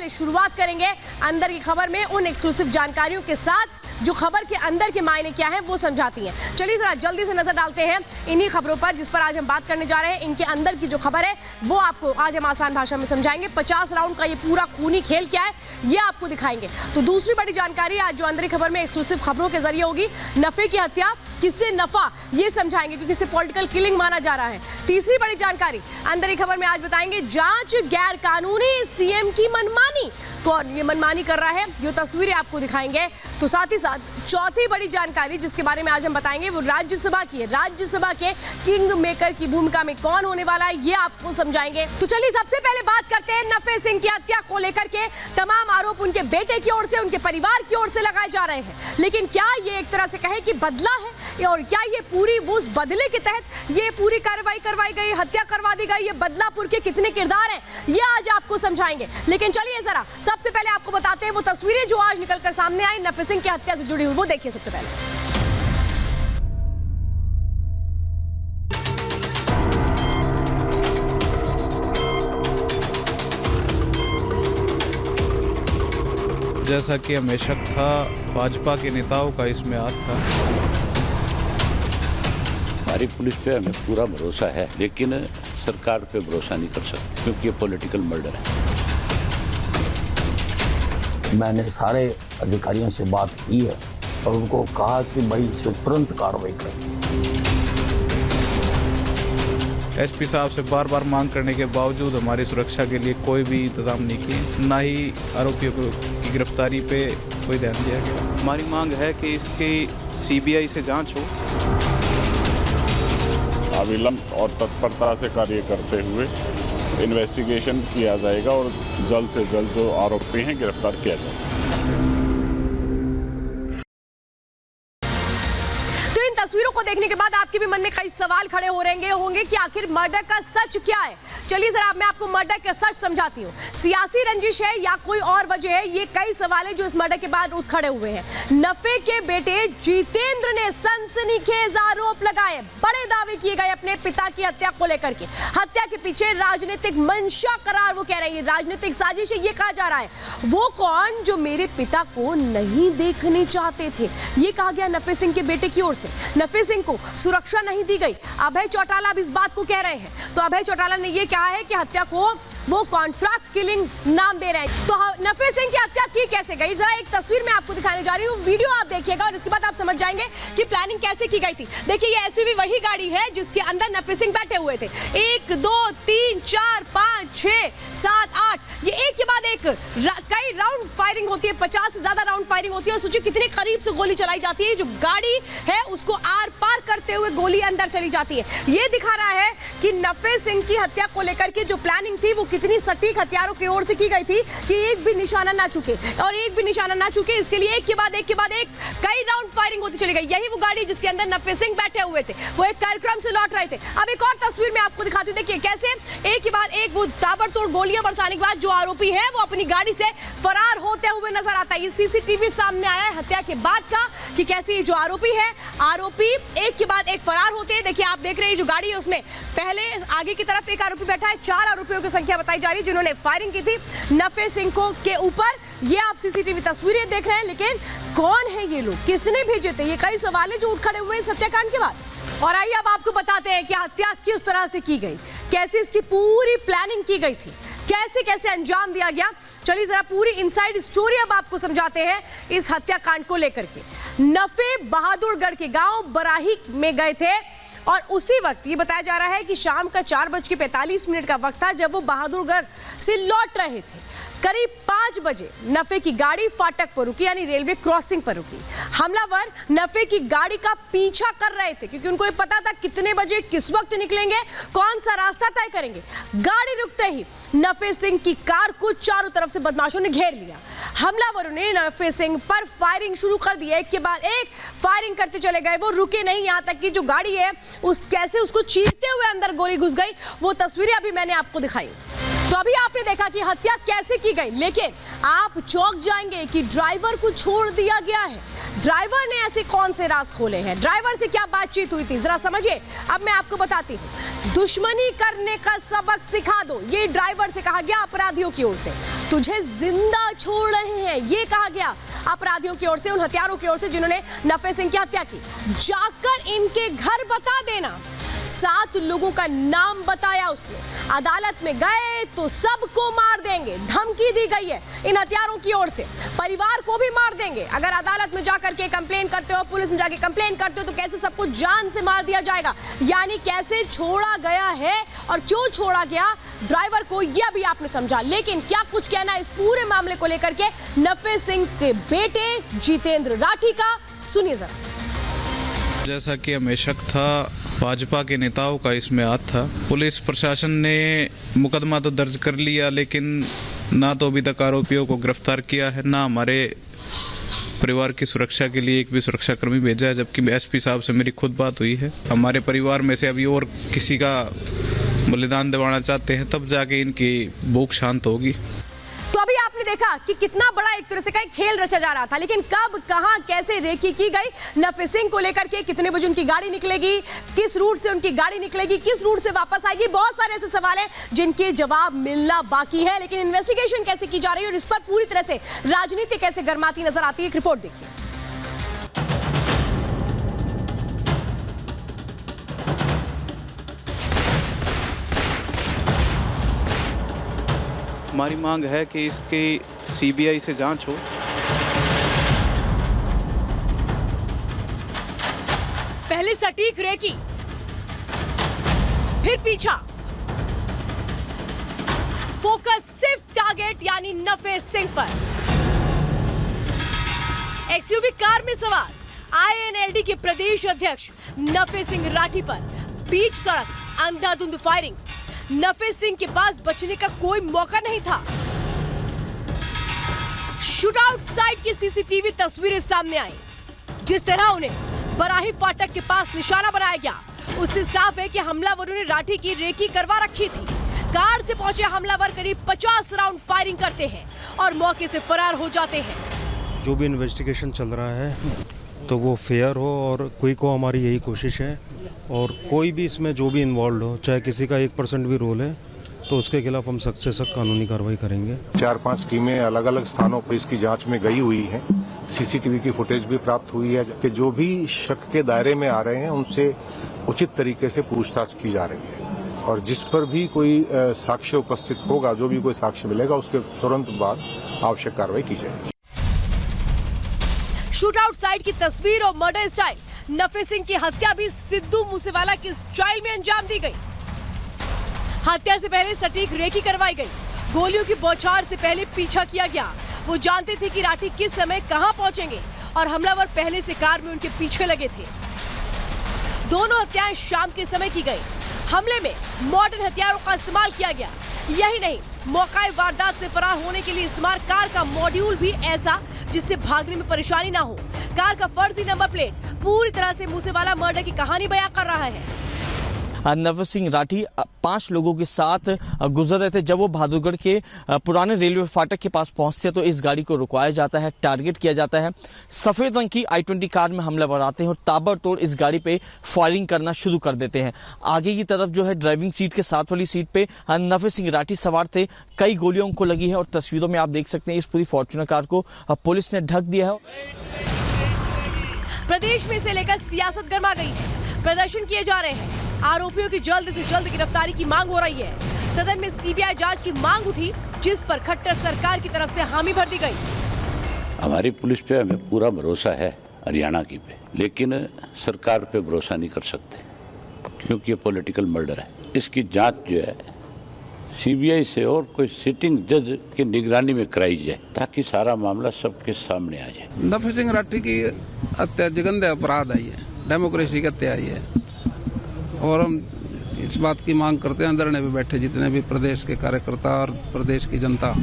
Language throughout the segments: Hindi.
चलिए शुरुआत करेंगे अंदर की खबर में उन एक्सक्लूसिव जानकारियों के साथ जो खबर के अंदर के मायने क्या है वो समझाती हैं। चलिए जरा जल्दी से नजर डालते हैं इन्हीं खबरों पर जिस पर आज हम बात करने जा रहे हैं। इनके अंदर की जो खबर है वो आपको आज हम आसान भाषा में समझाएंगे। 50 राउंड का ये पूरा खूनी खेल क्या है ये आपको दिखाएंगे। तो दूसरी बड़ी जानकारी आज जो अंदर की खबर में एक्सक्लूसिव खबरों के जरिए होगी, नफे की हत्या किससे नफा ये समझाएंगे क्योंकि इसे पॉलिटिकल किलिंग माना जा रहा है। तीसरी बड़ी जानकारी अंदर की खबर में आज बताएंगे, जांच गैर कानूनी सीएम की मनमानी, कौन ये मनमानी कर रहा है ये तस्वीरें आपको दिखाएंगे। तो साथ ही साथ चौथी बड़ी जानकारी जिसके बारे में आज हम बताएंगे वो राज्यसभा की है। राज्यसभा के किंग मेकर की भूमिका में कौन होने वाला है ये आपको समझाएंगे। तो चलिए सबसे पहले बात करते हैं नफे सिंह की हत्या को लेकर के। तमाम आरोप उनके बेटे की ओर से, उनके परिवार की ओर से लगाए जा रहे हैं, लेकिन क्या ये एक तरह से कहे कि बदला है और क्या ये पूरी उस बदले के तहत ये पूरी कार्रवाई करवाई गई, हत्या करवा दी गई, ये बदलापुर के कितने किरदार हैं ये आज आपको समझाएंगे। लेकिन चलिए जरा सबसे पहले आपको बताते हैं वो तस्वीरें जो आज निकलकर सामने आई नफे सिंह की हत्या से जुड़ी हुई, वो देखिए सबसे पहले। जैसा कि हमें शक था, भाजपा के नेताओं का इसमें हाथ था। हमारी पुलिस पे हमें पूरा भरोसा है, लेकिन सरकार पे भरोसा नहीं कर सकते क्योंकि ये पॉलिटिकल मर्डर है। मैंने सारे अधिकारियों से बात की है और उनको कहा कि भाई इस पर तुरंत कार्रवाई करें। एसपी साहब से बार बार मांग करने के बावजूद हमारी सुरक्षा के लिए कोई भी इंतजाम नहीं किए, ना ही आरोपियों की गिरफ्तारी पे कोई ध्यान दिया गया। हमारी मांग है कि इसकी सीबीआई से जांच हो। अविलंब और तत्परता से कार्य करते हुए इन्वेस्टिगेशन किया जाएगा और जल्द से जल्द जो आरोपी हैं गिरफ्तार किया जाएगा। तो इन तस्वीरों को देखने के बाद आपके भी मन में कई सवाल खड़े हो रहेंगे होंगे कि आखिर मर्डर का सच क्या है। चलिए जरा मैं आपको मर्डर का सच समझाती हूँ। सियासी रंजिश है या कोई और वजह है, ये कई सवाल है जो इस मर्डर के बाद उठ खड़े हुए हैं। नफे के बेटे जितेंद्र ने सनसनीखेज आरोप लगाए, बड़े दावे किए गए अपने पिता की हत्या को लेकर के। हत्या के पीछे राजनीतिक मंशा करार वो कह रहे हैं, राजनीतिक साजिश है ये कहा जा रहा है। वो कौन जो मेरे पिता को नहीं देखने चाहते थे, ये कहा गया नफे सिंह के बेटे की ओर से। नफे सिंह को सुरक्षा नहीं दी गई, अभय चौटाला अब इस बात को कह रहे हैं। तो अभय चौटाला ने ये कहा है कि हत्या को वो कॉन्ट्रैक्ट किलिंग नाम दे रहे हैं। तो नफे सिंह की हत्या की कैसे गई, जरा एक तस्वीर मैं आपको दिखाने जा रही हूँ, वीडियो आप देखिएगा और इसके बाद आप समझ जाएंगे कि प्लानिंग कैसे की गई थी। देखिए ये एसयूवी वही गाड़ी है जिसके अंदर नफे सिंह बैठे हुए थे। 1 2 3 4 5 6 7 8 ये एक के बाद एक कई राउंड फायरिंग होती है, 50 से ज्यादा राउंड फायरिंग होती है। और सोचिए कितने करीब से गोली चलाई जाती है, जो गाड़ी है उसको आर पार करते हुए गोली अंदर चली जाती है। ये दिखा रहा है कि नफे सिंह की हत्या को लेकर के जो प्लानिंग थी वो कितनी सटीक हथियारों की ओर से की गई थी कि एक भी निशाना ना चुके, और एक भी निशाना ना चुके इसके लिए एक के बाद एक कई राउंड फायरिंग होती चली गई। यही वो गाड़ी जिसके अंदर नफे सिंह बैठे हुए थे, वो एक कार्यक्रम से लौट रहे थे। अब एक और तस्वीर में आपको दिखाती हूं, देखिए कैसे एक के बाद एक वो ताबड़तोड़ गोलियां बरसाने के बाद जो आरोपी है वो अपनी गाड़ी से फरार होते हुए नजर आता है। ये सीसीटीवी सामने आया है हत्या के बाद का कि कैसे जो आरोपी है, आरोपी एक के बाद एक फरार होते हैं। देखिए आप देख रहे हैं जो गाड़ी है उसमें पहले आगे की तरफ एक आरोपी बैठा है, 4 आरोपियों की संख्या बताई जा रही है जिन्होंने फायरिंग की थी नफे सिंह को के ऊपर। ये आप सीसीटीवी तस्वीरें देख रहे हैं, लेकिन कौन है ये लोग, किसने भेजे थे, ये कई सवाल है जो उठ खड़े हुए हैं हत्याकांड के बाद। और आइए अब आपको बताते हैं कि हत्या किस तरह से की गई, कैसे इसकी पूरी प्लानिंग की गई थी, कैसे कैसे अंजाम दिया गया। चलिए जरा पूरी इनसाइड स्टोरी अब आपको समझाते हैं इस हत्याकांड को लेकर के। नफे बहादुरगढ़ के गांव बराही में गए थे और उसी वक्त ये बताया जा रहा है कि शाम का 4:45 का वक्त था जब वो बहादुरगढ़ से लौट रहे थे। करीब 5 बजे नफे की गाड़ी फाटक पर रुकी, यानी रेलवे क्रॉसिंग पर रुकी। हमलावर नफे की गाड़ी का पीछा कर रहे थे क्योंकि उनको ये पता था कितने बजे किस वक्त निकलेंगे, कौन सा रास्ता तय करेंगे। गाड़ी रुकते ही नफे सिंह की कार को चारों तरफ से बदमाशों ने घेर लिया। हमलावरों ने नफे सिंह पर फायरिंग शुरू कर दी, एक के बाद एक फायरिंग करते चले गए। वो रुके नहीं, यहाँ तक कि जो गाड़ी है कैसे उसको चीरते हुए अंदर गोली घुस गई, वो तस्वीरें अभी मैंने आपको दिखाई। तो अभी आपने देखा कि हत्या कैसे की गई, लेकिन आप चौंक जाएंगे कि ड्राइवर को छोड़ दिया गया है। ड्राइवर ने ऐसे कौन से राज खोले हैं, ड्राइवर से क्या बातचीत हुई थी, जरा समझिए। अब मैं आपको बताती हूँ। दुश्मनी करने का सबक सिखा दो, ये ड्राइवर से कहा गया अपराधियों की ओर से। तुझे जिंदा छोड़ रहे हैं, ये कहा गया अपराधियों की ओर से, उन हत्यारों की ओर से जिन्होंने नफे सिंह की हत्या की। जाकर इनके घर बता देना। 7 लोगों का नाम बताया उसने। अदालत में गए तो सबको मार देंगे, धमकी दी गई है इन हत्यारों की ओर से। परिवार को भी मार देंगे अगर अदालत में जाकर के कंप्लेन करते हो, पुलिस में जाके कंप्लेन करते हो तो कैसे सबको जान से मार दिया जाएगा। यानी कैसे छोड़ा गया है और क्यों छोड़ा गया ड्राइवर को, यह भी आपने समझा। लेकिन क्या कुछ कहना इस पूरे मामले को लेकर के नफे सिंह के बेटे जितेंद्र राठी का, सुनिए जरा। जैसा कि हमें शक था, भाजपा के नेताओं का इसमें हाथ था। पुलिस प्रशासन ने मुकदमा तो दर्ज कर लिया, लेकिन ना तो अभी तक आरोपियों को गिरफ्तार किया है, ना हमारे परिवार की सुरक्षा के लिए एक भी सुरक्षाकर्मी भेजा है। जबकि एसपी साहब से मेरी खुद बात हुई है, हमारे परिवार में से अभी और किसी का बलिदान दिवाना चाहते हैं, तब जाके इनकी भूख शांत होगी। तो अभी आपने देखा कि कितना बड़ा एक तरह से का खेल रचा जा रहा था, लेकिन कब, कहां, कैसे रेकी की गई नफे सिंह को लेकर के, कितने बजे उनकी गाड़ी निकलेगी, किस रूट से उनकी गाड़ी निकलेगी, किस रूट से वापस आएगी, बहुत सारे ऐसे सवाल हैं जिनके जवाब मिलना बाकी है। लेकिन इन्वेस्टिगेशन कैसे की जा रही है और इस पर पूरी तरह से राजनीति कैसे गरमाती नजर आती है, एक रिपोर्ट देखिए। हमारी मांग है कि इसकी सीबीआई से जांच हो। पहले सटीक रेकी, फिर पीछा, फोकस सिर्फ टारगेट यानी नफे सिंह पर। एक्सयूवी कार में सवार आईएनएलडी के प्रदेश अध्यक्ष नफे सिंह राठी पर बीच सड़क अंधाधुंध फायरिंग। नफे सिंह के पास बचने का कोई मौका नहीं था। शूटआउट साइट की सीसीटीवी तस्वीरें सामने आई। जिस तरह उन्हें बराही फाटक के पास निशाना बनाया गया, उससे साफ है कि हमलावरों ने राठी की रेकी करवा रखी थी। कार से पहुंचे हमलावर करीब 50 राउंड फायरिंग करते हैं और मौके से फरार हो जाते हैं। जो भी इन्वेस्टिगेशन चल रहा है तो वो फेयर हो और क्विक हो, हमारी यही कोशिश है। और कोई भी इसमें जो भी इन्वॉल्व हो, चाहे किसी का 1% भी रोल है, तो उसके खिलाफ हम सख्त से सख्त कानूनी कार्रवाई करेंगे। 4-5 टीमें अलग अलग स्थानों पर इसकी जांच में गई हुई हैं। सीसीटीवी की फुटेज भी प्राप्त हुई है कि जो भी शक के दायरे में आ रहे हैं उनसे उचित तरीके से पूछताछ की जा रही है। और जिस पर भी कोई साक्ष्य उपस्थित होगा, जो भी कोई साक्ष्य मिलेगा, उसके तुरंत बाद आवश्यक कार्रवाई की जाएगी। शूटआउट साइट की तस्वीर और मर्डर स्टाइल, नफे सिंह की हत्या भी सिद्धू मूसेवाला की स्टाइल में अंजाम दी गई। हत्या से पहले सटीक रेकी करवाई गई। गोलियों की बौछार से पहले पीछा किया गया। वो जानते थे कि राठी किस समय कहां पहुंचेंगे और हमलावर पहले से कार में उनके पीछे लगे थे। दोनों हत्याएं शाम के समय की गई। हमले में मॉडर्न हथियारों का इस्तेमाल किया गया। यही नहीं, मौका वारदात से फरार होने के लिए इस्तेमाल कार का मॉड्यूल भी ऐसा जिससे भागने में परेशानी ना हो। कार का फर्जी नंबर प्लेट पूरी तरह से मूसेवाला मर्डर की कहानी बयां कर रहा है। नफे सिंह राठी 5 लोगों के साथ गुजर रहे थे। जब वो बहादुरगढ़ के पुराने रेलवे फाटक के पास पहुंचते हैं तो इस गाड़ी को रुकवाया जाता है, टारगेट किया जाता है। सफेद रंग की i20 कार में हमलावर आते हैं और ताबड़तोड़ इस गाड़ी पे फायरिंग करना शुरू कर देते हैं। आगे की तरफ जो है ड्राइविंग सीट के साथ वाली सीट पे नफे सिंह राठी सवार थे। कई गोलियों को लगी है और तस्वीरों में आप देख सकते हैं इस पूरी फॉर्च्यूनर कार को पुलिस ने ढक दिया है। प्रदेश में इसे लेकर सियासत गर्मा गई है। प्रदर्शन किए जा रहे हैं। आरोपियों की जल्द से जल्द गिरफ्तारी की मांग हो रही है। सदन में सीबीआई जांच की मांग उठी, जिस पर खट्टर सरकार की तरफ से हामी भर दी गई। हमारी पुलिस पे हमें पूरा भरोसा है, हरियाणा की पे, लेकिन सरकार पे भरोसा नहीं कर सकते क्योंकि ये पॉलिटिकल मर्डर है। इसकी जांच जो है सीबीआई से और कोई सिटिंग जज की निगरानी में कराई जाए ताकि सारा मामला सबके सामने आ जाए। नफे सिंह राठी की हत्या जघन्य अपराध आई है, डेमोक्रेसी की हत्या आई है और हम इस बात की मांग करते हैं, अंदर में बैठे जितने भी प्रदेश के कार्यकर्ता और प्रदेश की जनता,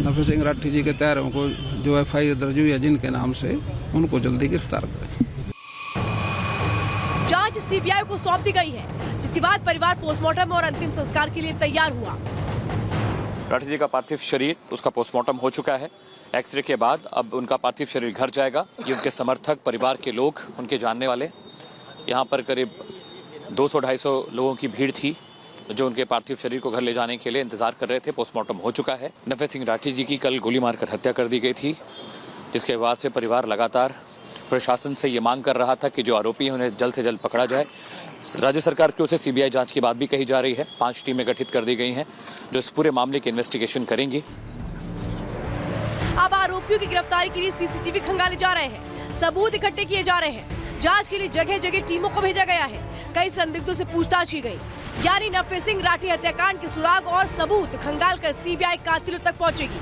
नफे सिंह राठी जी के तहरीरों को जो FIR दर्ज हुई है जिनके नाम से, उनको जल्दी गिरफ्तार करें। जांच सीबीआई को सौंप दी गई है, जिसके बाद परिवार पोस्टमार्टम और अंतिम संस्कार के लिए तैयार हुआ। राठी जी का पार्थिव शरीर, उसका पोस्टमार्टम हो चुका है। एक्सरे के बाद अब उनका पार्थिव शरीर घर जाएगा। ये उनके समर्थक, परिवार के लोग, उनके जानने वाले, यहाँ पर करीब 200-250 लोगों की भीड़ थी जो उनके पार्थिव शरीर को घर ले जाने के लिए इंतजार कर रहे थे। पोस्टमार्टम हो चुका है। नफे सिंह राठी जी की कल गोली मारकर हत्या कर दी गई थी, जिसके बाद से परिवार लगातार प्रशासन से ये मांग कर रहा था कि जो आरोपी हैं उन्हें जल्द से जल्द पकड़ा जाए। राज्य सरकार की ओर से सीबीआई जांच की बात भी कही जा रही है। 5 टीमें गठित कर दी गई हैं जो इस पूरे मामले की इन्वेस्टिगेशन करेंगी। अब आरोपियों की गिरफ्तारी के लिए सीसीटीवी खंगाले जा रहे हैं, सबूत इकट्ठे किए जा रहे हैं। जांच के लिए जगह जगह टीमों को भेजा गया है। कई संदिग्धों से पूछताछ की गई, यानी नफे सिंह राठी हत्याकांड के सुराग और सबूत खंगाल कर सीबीआई कातिलों तक पहुंचेगी।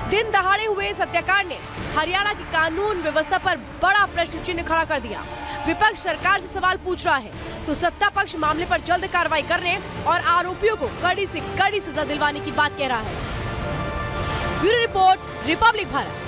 दिन दहाड़े हुए इस हत्याकांड ने हरियाणा की कानून व्यवस्था पर बड़ा प्रश्न चिन्ह खड़ा कर दिया। विपक्ष सरकार से सवाल पूछ रहा है तो सत्ता पक्ष मामले पर जल्द कार्रवाई करने और आरोपियों को कड़ी से कड़ी सजा दिलवाने की बात कह रहा है। Bureau report, Republic Bharat.